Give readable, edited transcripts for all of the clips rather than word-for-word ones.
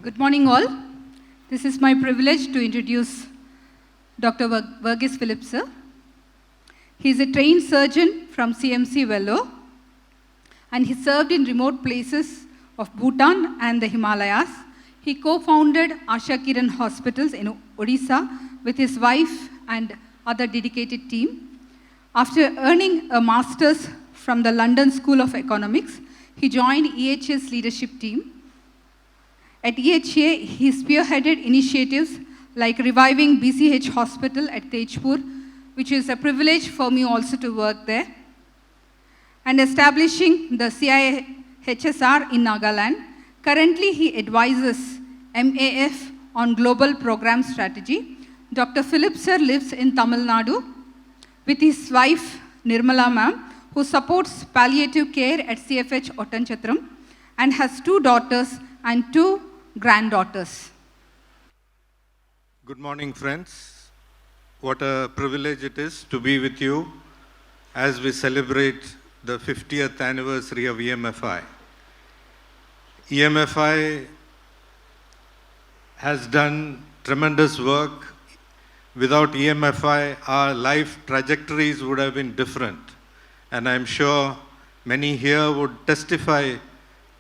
Good morning, all. This is my privilege to introduce Dr. VARGHESE Philip, sir. He is a trained surgeon from CMC Vellore, and he served in remote places of Bhutan and the Himalayas. He co-founded Asha Kiran Hospitals in Odisha with his wife and other dedicated team. After earning a master's from the London School of Economics, he joined EHA's leadership team. At EHA, he spearheaded initiatives like reviving BCH Hospital at Tejpur, which is a privilege for me also to work there, and establishing the CIHSR in Nagaland. Currently, he advises MAF on global program strategy. Dr. Philip sir lives in Tamil Nadu with his wife Nirmala ma'am, who supports palliative care at CFH Ottanchitram and has 2 daughters and 2 granddaughters. Good morning, friends. What a privilege it is to be with you as we celebrate the 50th anniversary of EMFI. EMFI has done tremendous work. Without EMFI, our life trajectories would have been different. And I'm sure many here would testify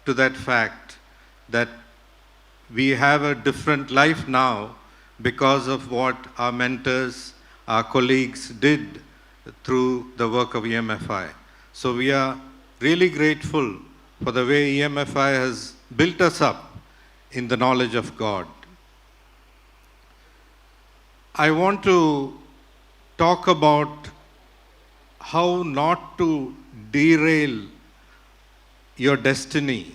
to that fact, that we have a different life now because of what our mentors, our colleagues did through the work of EMFI. So we are really grateful for the way EMFI has built us up in the knowledge of God. I want to talk about how not to derail your destiny.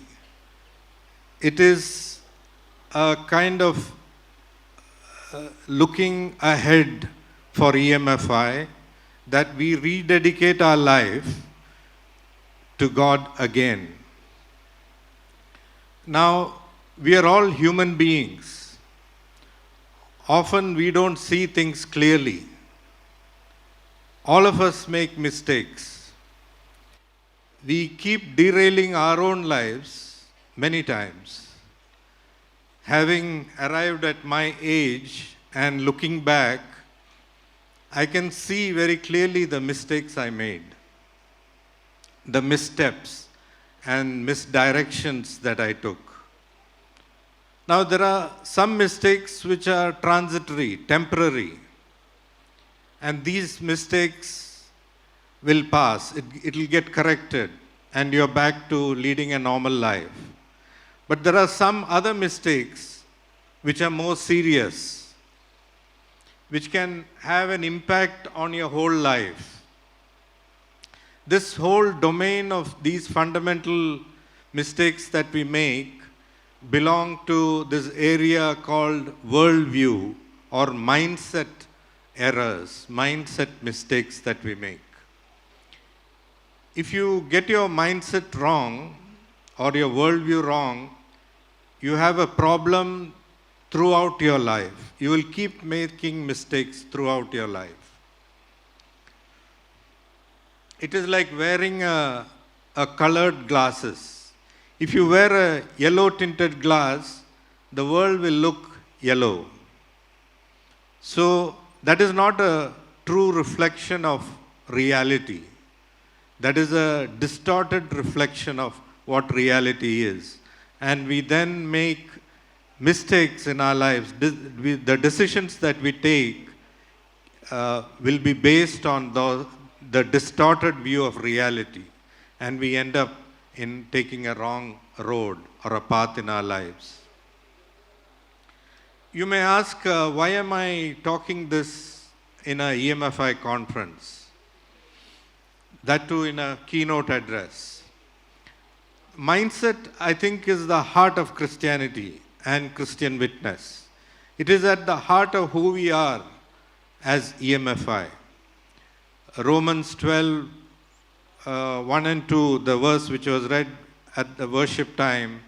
It is a kind of looking ahead for EMFI, that we rededicate our life to God again. Now, we are all human beings. Often we don't see things clearly. All of us make mistakes. We keep derailing our own lives many times. Having arrived at my age and looking back, I can see very clearly the mistakes I made, the missteps and misdirections that I took. Now, there are some mistakes which are transitory, temporary, and these mistakes will pass. It will get corrected, and you're back to leading a normal life. But there are some other mistakes which are more serious, which can have an impact on your whole life. This whole domain of these fundamental mistakes that we make belong to this area called worldview, or mindset errors, mindset mistakes that we make. If you get your mindset wrong or your worldview wrong, you have a problem throughout your life. You will keep making mistakes throughout your life. It is like wearing a colored glasses. If you wear a yellow tinted glass, the world will look yellow. So that is not a true reflection of reality. That is a distorted reflection of what reality is. And we then make mistakes in our lives. The decisions that we take will be based on the distorted view of reality. And we end up in taking a wrong road or a path in our lives. You may ask, why am I talking this in a EMFI conference? That too in a keynote address. Mindset, I think, is the heart of Christianity and Christian witness. It is at the heart of who we are as EMFI. Romans 12, 1 and 2, the verse which was read at the worship time,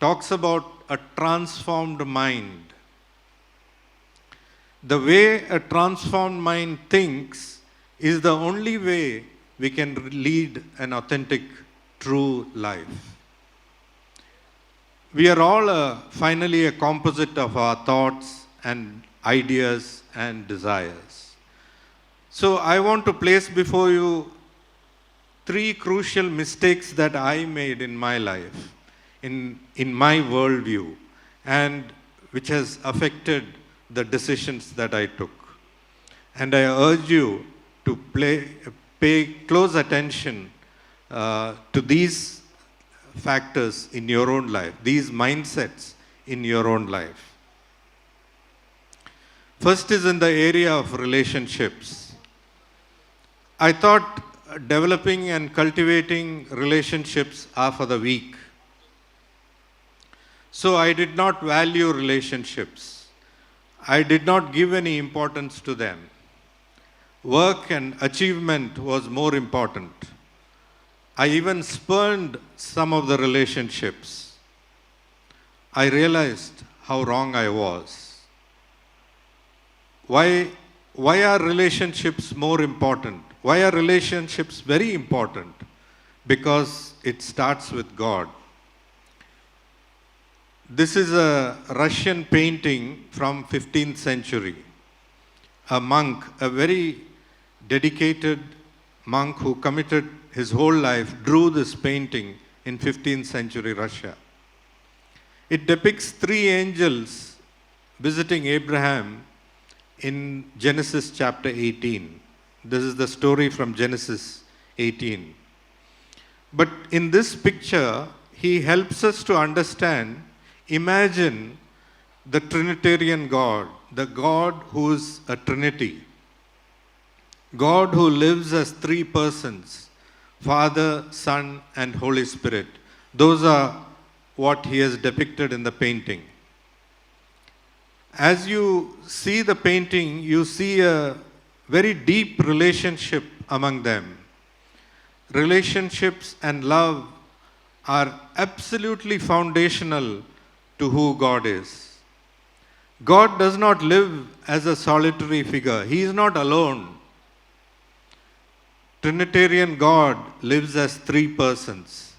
talks about a transformed mind. The way a transformed mind thinks is the only way we can lead an authentic, true life. we are all finally a composite of our thoughts and ideas and desires. So I want to place before you three crucial mistakes that I made in my life, in my worldview, and which has affected the decisions that I took. And I urge you to pay close attention to these factors in your own life, these mindsets in your own life. First is in the area of relationships. I thought developing and cultivating relationships are for the weak. So I did not value relationships. I did not give any importance to them. Work and achievement was more important. I even spurned some of the relationships. I realized how wrong I was. Why are relationships more important? Why are relationships very important? Because it starts with God. This is a Russian painting from 15th century. A monk, a very dedicated monk who committed his whole life, drew this painting in 15th century Russia. It depicts three angels visiting Abraham in Genesis chapter 18. This is the story from Genesis 18. But in this picture, he helps us to understand, imagine the Trinitarian God, the God who is a Trinity. God who lives as three persons, Father, Son, and Holy Spirit. Those are what he has depicted in the painting. As you see the painting, you see a very deep relationship among them. Relationships and love are absolutely foundational to who God is. God does not live as a solitary figure. He is not alone. Trinitarian God lives as three persons.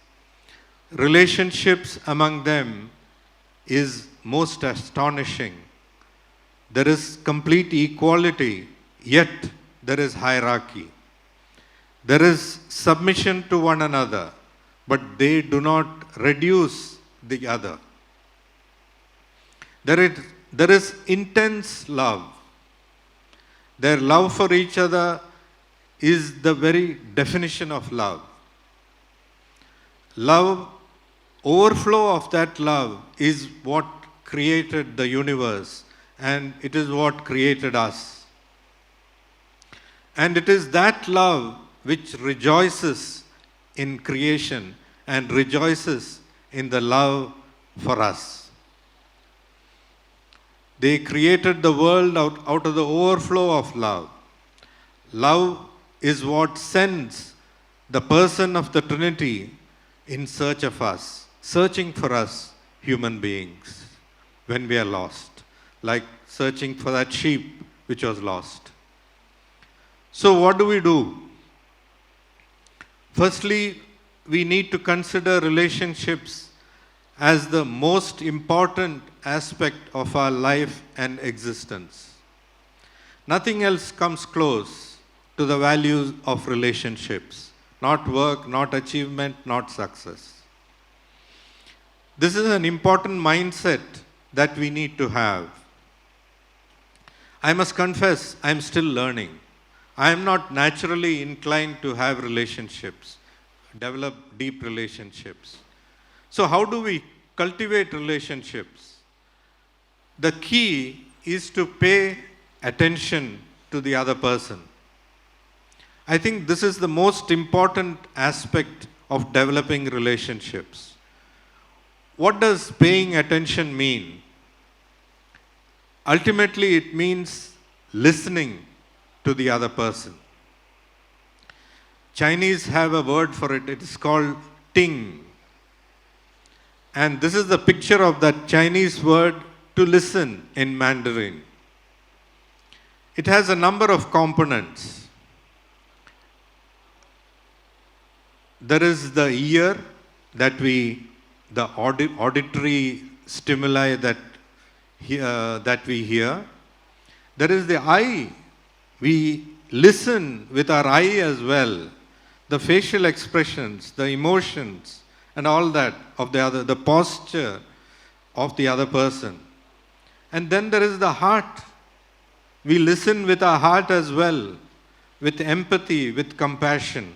Relationships among them is most astonishing. There is complete equality, yet there is hierarchy. There is submission to one another, but they do not reduce the other. There is intense love. Their love for each other is the very definition of love. Love, overflow of that love is what created the universe, and it is what created us. And it is that love which rejoices in creation and rejoices in the love for us. They created the world out of the overflow of love. Love is what sends the person of the Trinity in search of us, searching for us, human beings, when we are lost, like searching for that sheep which was lost. So what do? Firstly, we need to consider relationships as the most important aspect of our life and existence. Nothing else comes close to the values of relationships. Not work, not achievement, not success. This is an important mindset that we need to have. I must confess, I am still learning. I am not naturally inclined to have relationships, develop deep relationships. So how do we cultivate relationships? The key is to pay attention to the other person. I think this is the most important aspect of developing relationships. What does paying attention mean? Ultimately, it means listening to the other person. Chinese have a word for it. It is called ting. And this is the picture of that Chinese word to listen in Mandarin. It has a number of components. There is the ear that we the auditory stimuli that we hear. There is the eye. We listen with our eye as well. The facial expressions, the emotions, and all that of the other, the posture of the other person. And then there is the heart. We listen with our heart as well, with empathy, with compassion.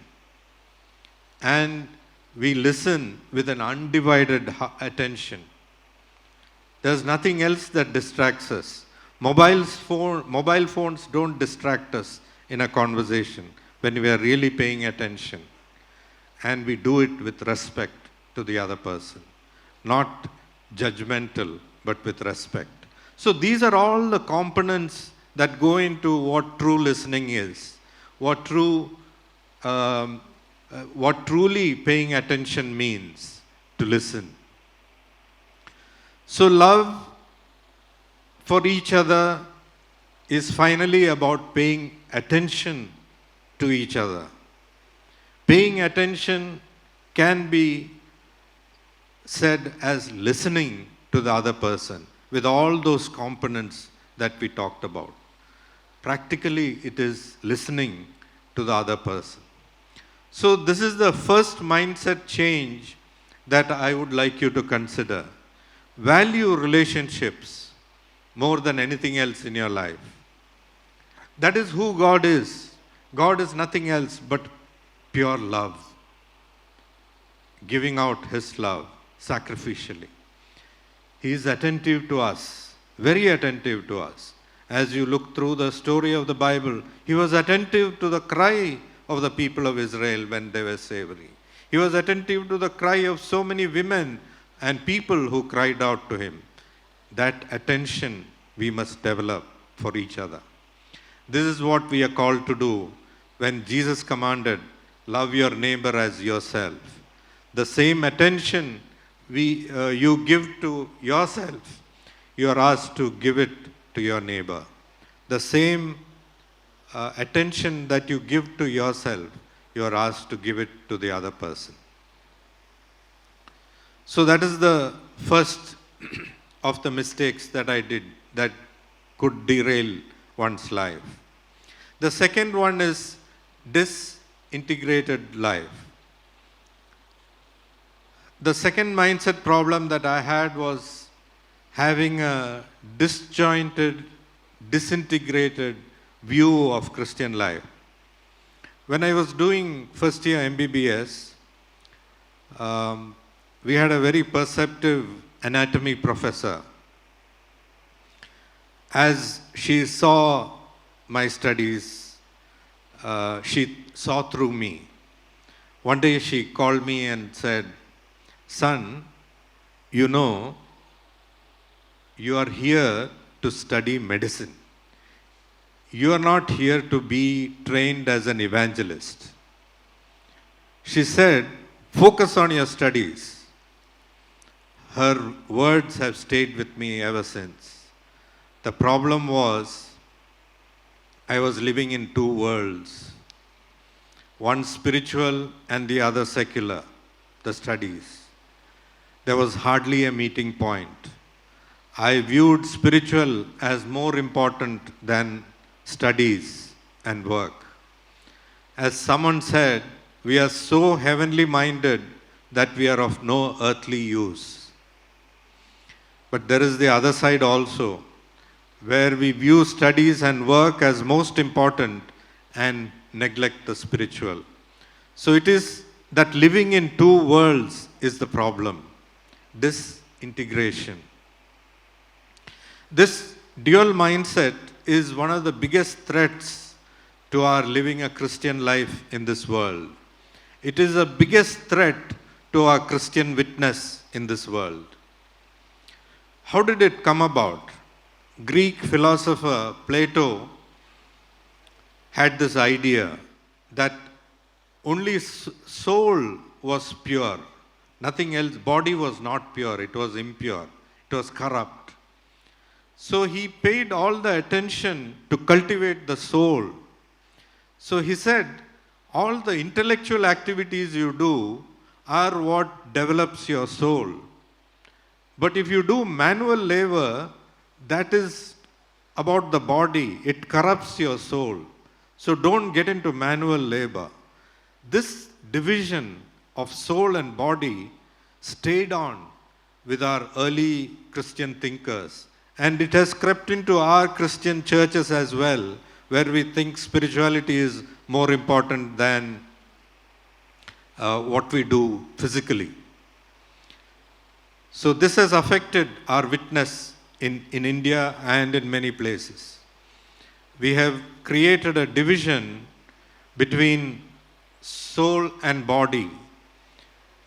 And we listen with an undivided attention. There's nothing else that distracts us. Mobile phones don't distract us in a conversation when we are really paying attention. And we do it with respect to the other person. Not judgmental, but with respect. So these are all the components that go into what true listening is, what truly paying attention means, to listen. So love for each other is finally about paying attention to each other. Paying attention can be said as listening to the other person with all those components that we talked about. Practically, it is listening to the other person. So this is the first mindset change that I would like you to consider. Value relationships more than anything else in your life. That is who God is. God is nothing else but pure love. Giving out His love sacrificially. He is attentive to us, very attentive to us. As you look through the story of the Bible, He was attentive to the cry of the people of Israel when they were slavery. He was attentive to the cry of so many women and people who cried out to Him. That attention we must develop for each other. This is what we are called to do when Jesus commanded, love your neighbor as yourself. The same attention you give to yourself, you are asked to give it to your neighbor. The same attention that you give to yourself, you are asked to give it to the other person. So that is the first of the mistakes that I did that could derail one's life. The second one is disintegrated life. The second mindset problem that I had was having a disjointed, disintegrated view of Christian life. When I was doing first year MBBS, we had a very perceptive anatomy professor. As she saw my studies, she saw through me. One day she called me and said, son, you know, you are here to study medicine. You are not here to be trained as an evangelist. She said, focus on your studies. Her words have stayed with me ever since. The problem was, I was living in two worlds. One spiritual and the other secular, the studies. There was hardly a meeting point. I viewed spiritual as more important than studies and work. As someone said, we are so heavenly minded that we are of no earthly use. But there is the other side also, where we view studies and work as most important and neglect the spiritual. So it is that living in two worlds is the problem. Disintegration. This dual mindset is one of the biggest threats to our living a Christian life in this world. It is the biggest threat to our Christian witness in this world. How did it come about? Greek philosopher Plato had this idea that only soul was pure. Nothing else, body was not pure, it was impure, it was corrupt. So he paid all the attention to cultivate the soul. So he said, all the intellectual activities you do are what develops your soul. But if you do manual labor, that is about the body. It corrupts your soul. So don't get into manual labor. This division of soul and body stayed on with our early Christian thinkers. And it has crept into our Christian churches as well, where we think spirituality is more important than what we do physically. So this has affected our witness in India and in many places. We have created a division between soul and body,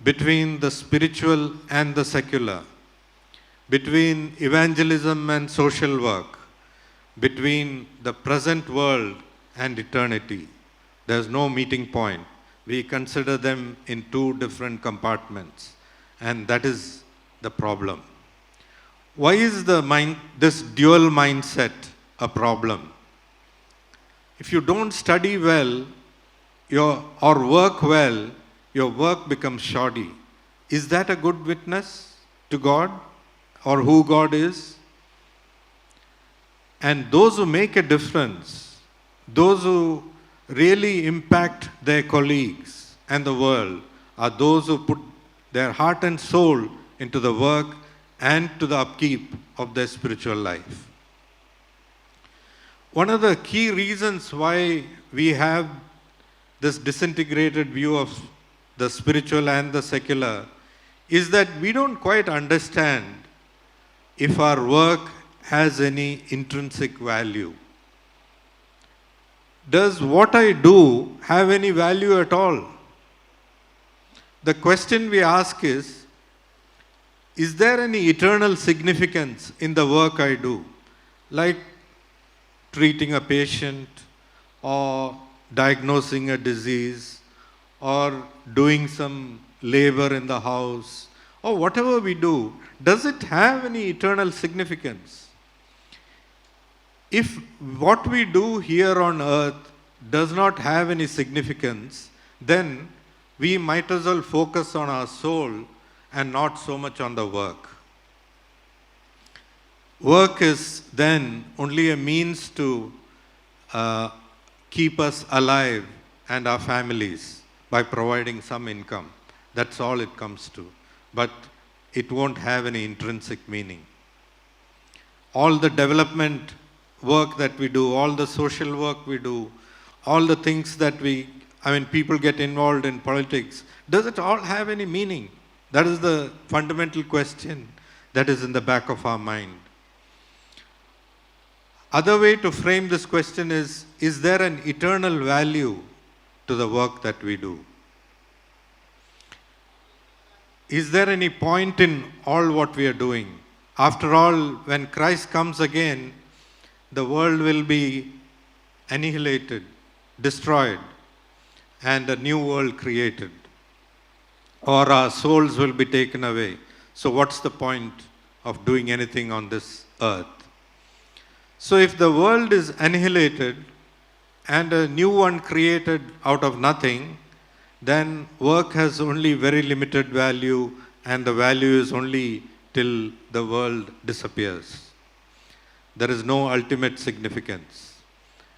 between the spiritual and the secular, between evangelism and social work, between the present world and eternity. There's no meeting point. We consider them in two different compartments, and that is the problem. Why is this dual mindset a problem? If you don't study well or work well, your work becomes shoddy. Is that a good witness to God or who God is? And those who make a difference, those who really impact their colleagues and the world, are those who put their heart and soul into the work and to the upkeep of their spiritual life. One of the key reasons why we have this disintegrated view of the spiritual and the secular is that we don't quite understand if our work has any intrinsic value. Does what I do have any value at all? The question we ask is there any eternal significance in the work I do? Like treating a patient, or diagnosing a disease, or doing some labor in the house, or whatever we do, does it have any eternal significance? If what we do here on earth does not have any significance, then we might as well focus on our soul and not so much on the work. Work is then only a means to keep us alive and our families by providing some income. That's all it comes to. But it won't have any intrinsic meaning. All the development work that we do, all the social work we do, all the things that people get involved in politics, does it all have any meaning? That is the fundamental question that is in the back of our mind. Other way to frame this question is there an eternal value to the work that we do? Is there any point in all what we are doing? After all, when Christ comes again, the world will be annihilated, destroyed, and a new world created. Or our souls will be taken away. So what's the point of doing anything on this earth? So if the world is annihilated and a new one created out of nothing, then work has only very limited value, and the value is only till the world disappears. There is no ultimate significance,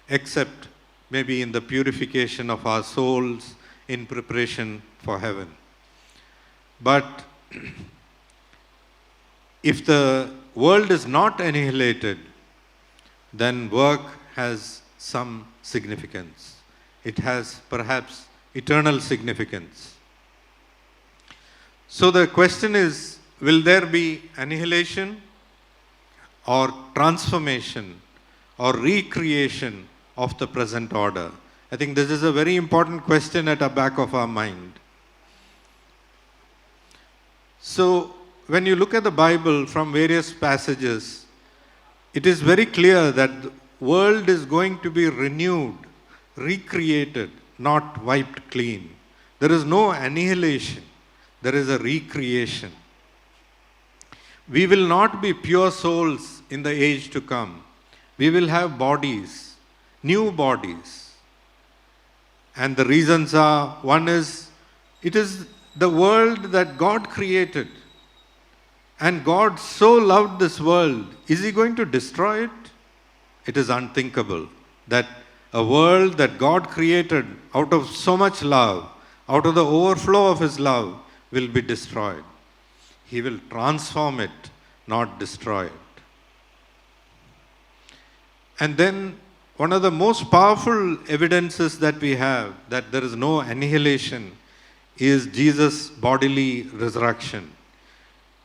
except maybe in the purification of our souls in preparation for heaven. But if the world is not annihilated, then work has some significance. It has perhaps eternal significance. So the question is, will there be annihilation or transformation or recreation of the present order? I think this is a very important question at the back of our mind. So when you look at the Bible from various passages, it is very clear that the world is going to be renewed, recreated, not wiped clean. There is no annihilation. There is a recreation. We will not be pure souls in the age to come. We will have bodies, new bodies. And the reasons are, one is, it is the world that God created, and God so loved this world, is He going to destroy it? It is unthinkable that a world that God created out of so much love, out of the overflow of His love, will be destroyed. He will transform it, not destroy it. And then one of the most powerful evidences that we have that there is no annihilation is Jesus' bodily resurrection.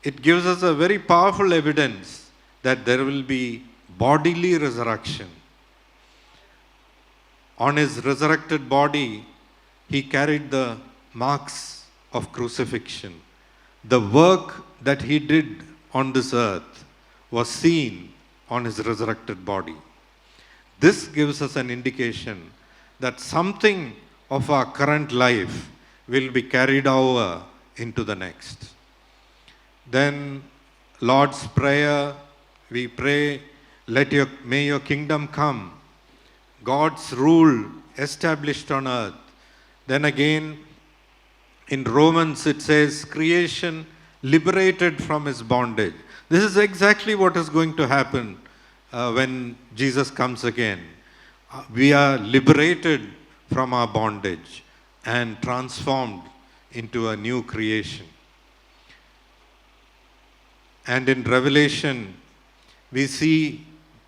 It gives us a very powerful evidence that there will be bodily resurrection. On His resurrected body, He carried the marks of crucifixion. The work that He did on this earth was seen on His resurrected body. This gives us an indication that something of our current life will be carried over into the next. Then, Lord's Prayer, we pray, may your kingdom come, God's rule established on earth. Then again, in Romans it says, creation liberated from its bondage. This is exactly what is going to happen when Jesus comes again. We are liberated from our bondage and transformed into a new creation. And in Revelation, we see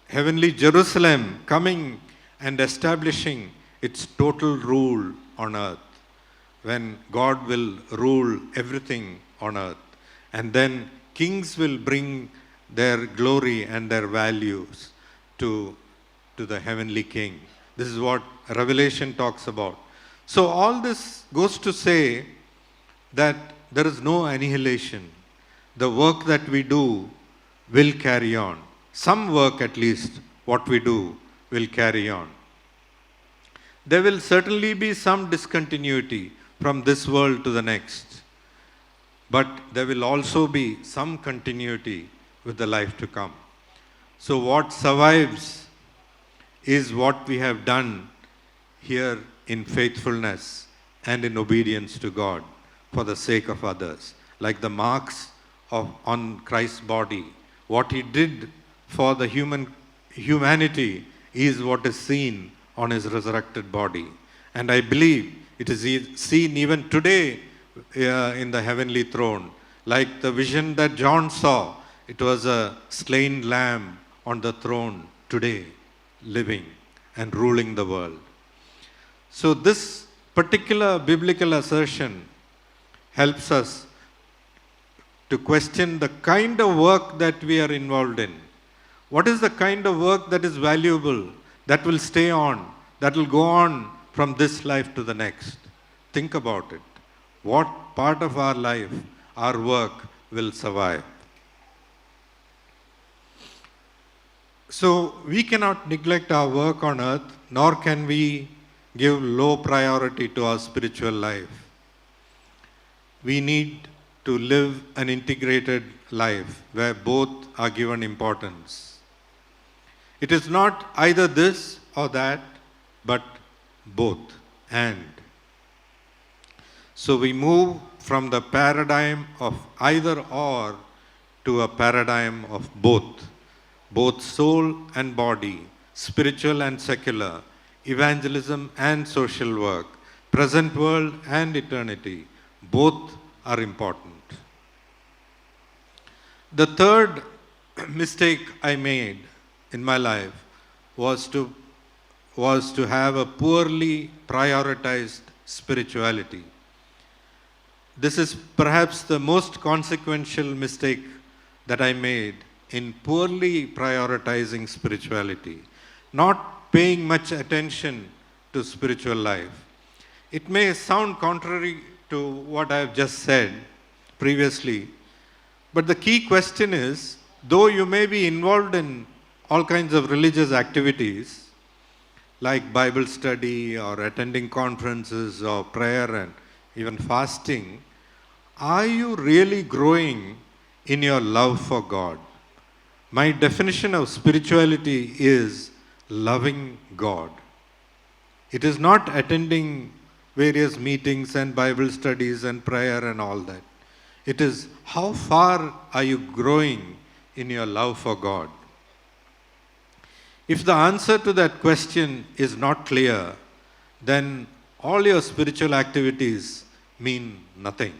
heavenly Jerusalem coming and establishing its total rule on earth, when God will rule everything on earth. And then kings will bring their glory and their values to the heavenly king. This is what Revelation talks about. So all this goes to say that there is no annihilation. The work that we do will carry on. Some work, at least, what we do will carry on. There will certainly be some discontinuity from this world to the next, but there will also be some continuity with the life to come. So what survives is what we have done here in faithfulness and in obedience to God for the sake of others. Like the marks on Christ's body, what He did for the humanity is what is seen on His resurrected body. And I believe it is seen even today in the heavenly throne. Like the vision that John saw, it was a slain lamb on the throne today, living and ruling the world. So this particular biblical assertion helps us to question the kind of work that we are involved in. What is the kind of work that is valuable, that will stay on, that will go on from this life to the next? Think about it. What part of our life, our work will survive? So we cannot neglect our work on earth, nor can we give low priority to our spiritual life. We need to live an integrated life where both are given importance. It is not either this or that, but both and. So we move from the paradigm of either or to a paradigm of both soul and body, spiritual and secular, evangelism and social work, present world and eternity. Both are important. The third mistake I made in my life was to have a poorly prioritized spirituality. This is perhaps the most consequential mistake that I made in poorly prioritizing spirituality, not paying much attention to spiritual life. It may sound contrary to what I have just said previously, but the key question is, though you may be involved in all kinds of religious activities, like Bible study or attending conferences or prayer and even fasting, are you really growing in your love for God? My definition of spirituality is loving God. It is not attending various meetings and Bible studies and prayer and all that. It is how far are you growing in your love for God? If the answer to that question is not clear, then all your spiritual activities mean nothing.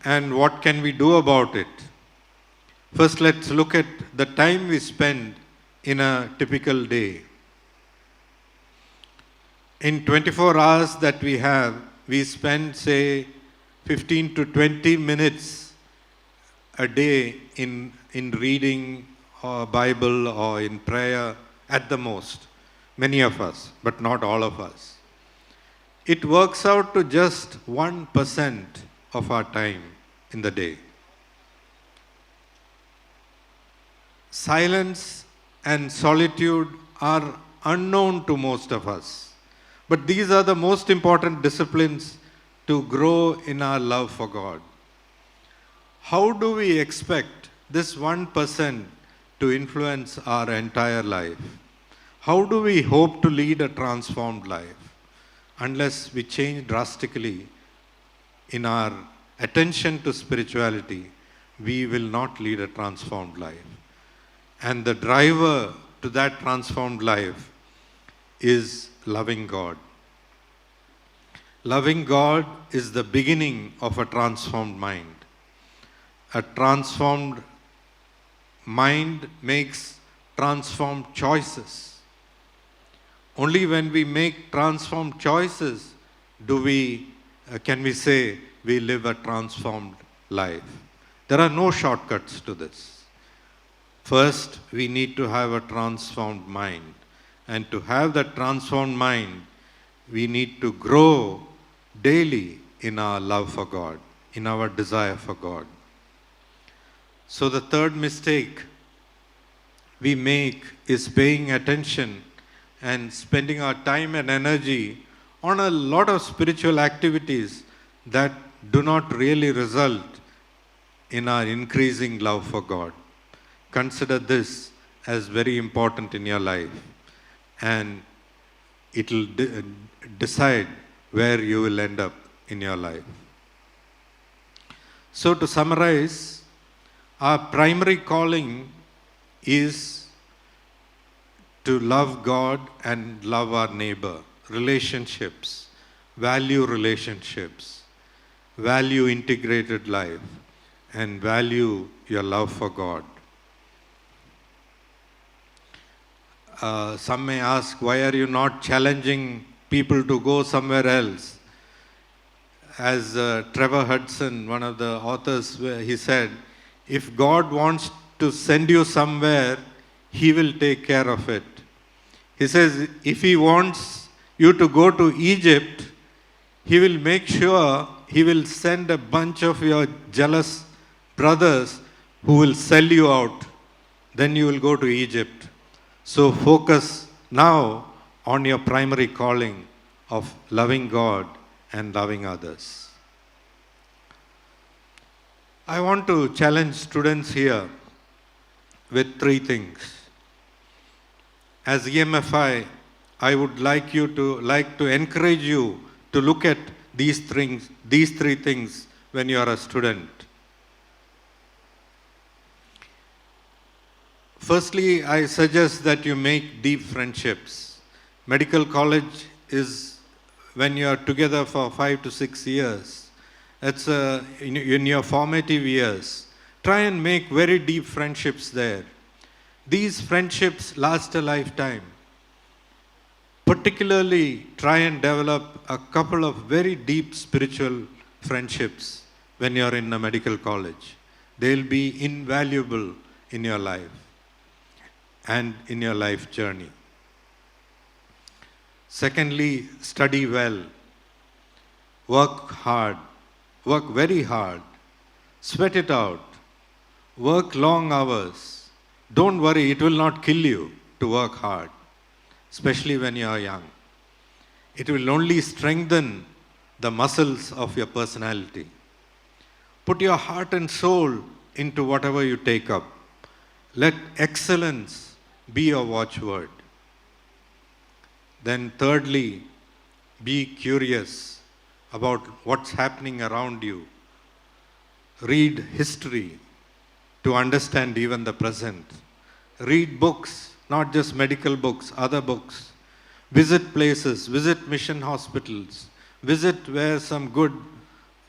And what can we do about it? First, let's look at the time we spend in a typical day. In 24 hours that we have, we spend, say, 15 to 20 minutes a day in reading or Bible or in prayer at the most. Many of us, but not all of us. It works out to just 1% of our time in the day. Silence and solitude are unknown to most of us. But these are the most important disciplines to grow in our love for God. How do we expect this 1% to influence our entire life? How do we hope to lead a transformed life? Unless we change drastically in our attention to spirituality, we will not lead a transformed life. And the driver to that transformed life is loving God. Loving God is the beginning of a transformed mind. A transformed mind makes transformed choices. Only when we make transformed choices can we say we live a transformed life. There are no shortcuts to this. First, we need to have a transformed mind. And to have that transformed mind, we need to grow daily in our love for God, in our desire for God. So the third mistake we make is paying attention and spending our time and energy on a lot of spiritual activities that do not really result in our increasing love for God. Consider this as very important in your life, and it will decide where you will end up in your life. So to summarize, our primary calling is to love God and love our neighbor. Relationships, value integrated life, and value your love for God. Some may ask, why are you not challenging people to go somewhere else? As Trevor Hudson, one of the authors, he said, if God wants to send you somewhere, He will take care of it. He says, if He wants you to go to Egypt, He will make sure He will send a bunch of your jealous brothers who will sell you out. Then you will go to Egypt. So focus now on your primary calling of loving God and loving others. I want to challenge students here with 3 things. As EMFI, I would like to encourage you to look at these 3 things when you are a student. Firstly, I suggest that you make deep friendships. Medical college is when you are together for 5 to 6 years. It's in your formative years. Try and make very deep friendships there. These friendships last a lifetime. Particularly, try and develop a couple of very deep spiritual friendships when you are in a medical college. They'll be invaluable in your life and in your life journey. Secondly, study well. Work hard. Work very hard. Sweat it out. Work long hours. Don't worry, it will not kill you to work hard, especially when you are young. It will only strengthen the muscles of your personality. Put your heart and soul into whatever you take up. Let excellence be your watchword. Then thirdly, Be curious about what's happening around you. Read history to understand even the present. Read books, not just medical books, other books. Visit places, visit mission hospitals, visit where some good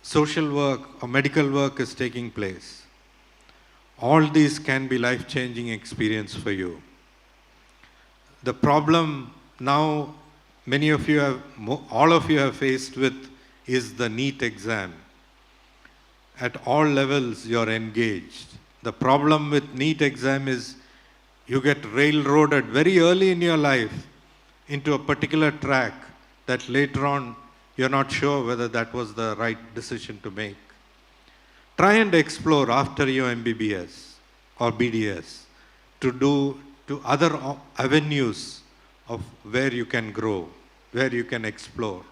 social work or medical work is taking place. All these can be life-changing experience for you. The problem now many of you have, all of you have faced with is the NEET exam. At all levels you're engaged. The problem with NEET exam is you get railroaded very early in your life into a particular track that later on you're not sure whether that was the right decision to make. Try and explore after your MBBS or BDS to other avenues of where you can grow, where you can explore.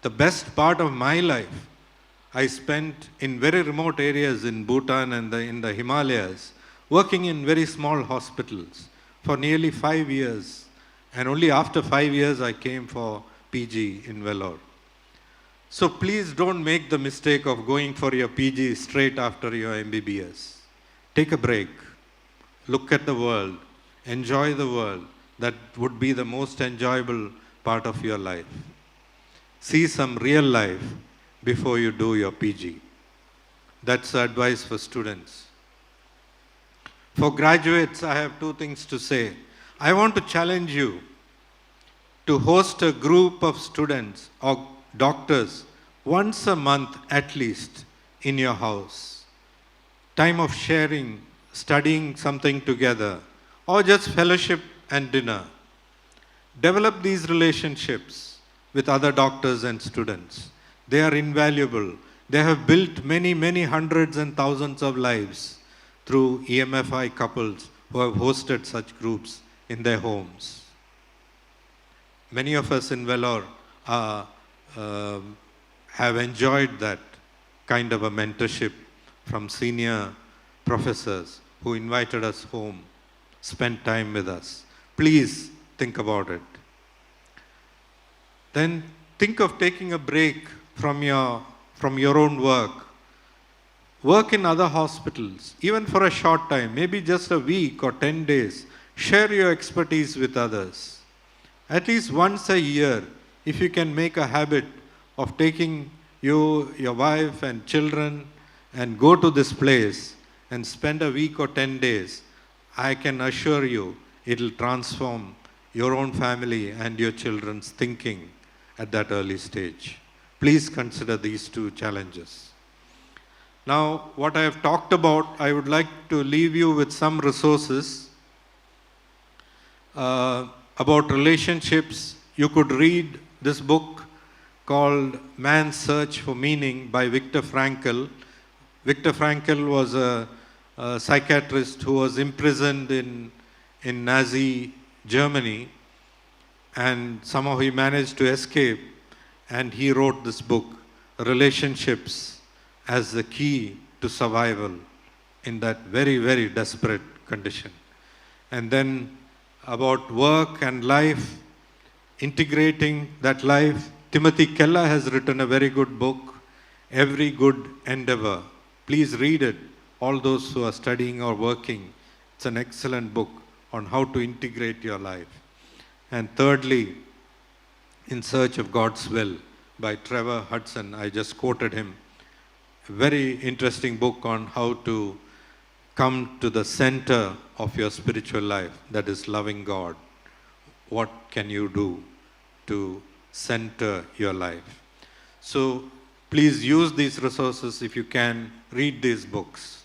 The best part of my life I spent in very remote areas in Bhutan and in the Himalayas, working in very small hospitals for nearly 5 years. And only after 5 years I came for PG in Vellore. So please don't make the mistake of going for your PG straight after your MBBS. Take a break. Look at the world. Enjoy the world. That would be the most enjoyable part of your life. See some real life before you do your PG. That's the advice for students. For graduates, I have 2 things to say. I want to challenge you to host a group of students or doctors once a month at least in your house. Time of sharing, studying something together, or just fellowship and dinner. Develop these relationships with other doctors and students. They are invaluable. They have built many, many hundreds and thousands of lives through EMFI couples who have hosted such groups in their homes. Many of us in Vellore have enjoyed that kind of a mentorship from senior professors who invited us home, spent time with us. Please think about it. Then think of taking a break from your own work. Work in other hospitals, even for a short time, maybe just a week or 10 days. Share your expertise with others. At least once a year, if you can make a habit of taking you, your wife and children and go to this place and spend a week or 10 days, I can assure you it will transform your own family and your children's thinking at that early stage. Please consider these 2 challenges. Now, what I have talked about, I would like to leave you with some resources about relationships. You could read this book called Man's Search for Meaning by Viktor Frankl. Viktor Frankl was a psychiatrist who was imprisoned in Nazi Germany, and somehow he managed to escape, and he wrote this book, Relationships as the Key to Survival in that very, very desperate condition. And then about work and life, integrating that life, Timothy Keller has written a very good book, Every Good Endeavor. Please read it, all those who are studying or working. It's an excellent book on how to integrate your life. And thirdly, In Search of God's Will by Trevor Hudson. I just quoted him. A very interesting book on how to come to the center of your spiritual life, that is loving God. What can you do to center your life? So please use these resources if you can. Read these books.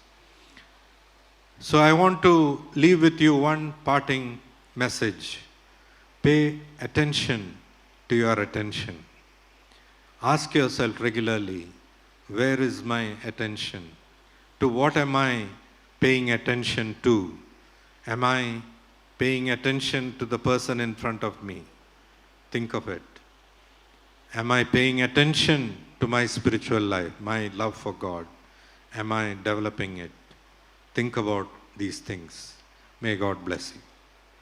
So I want to leave with you one parting message. Pay attention to your attention. Ask yourself regularly, where is my attention? To what am I paying attention to? Am I paying attention to the person in front of me? Think of it. Am I paying attention to my spiritual life, my love for God? Am I developing it? Think about these things. May God bless you.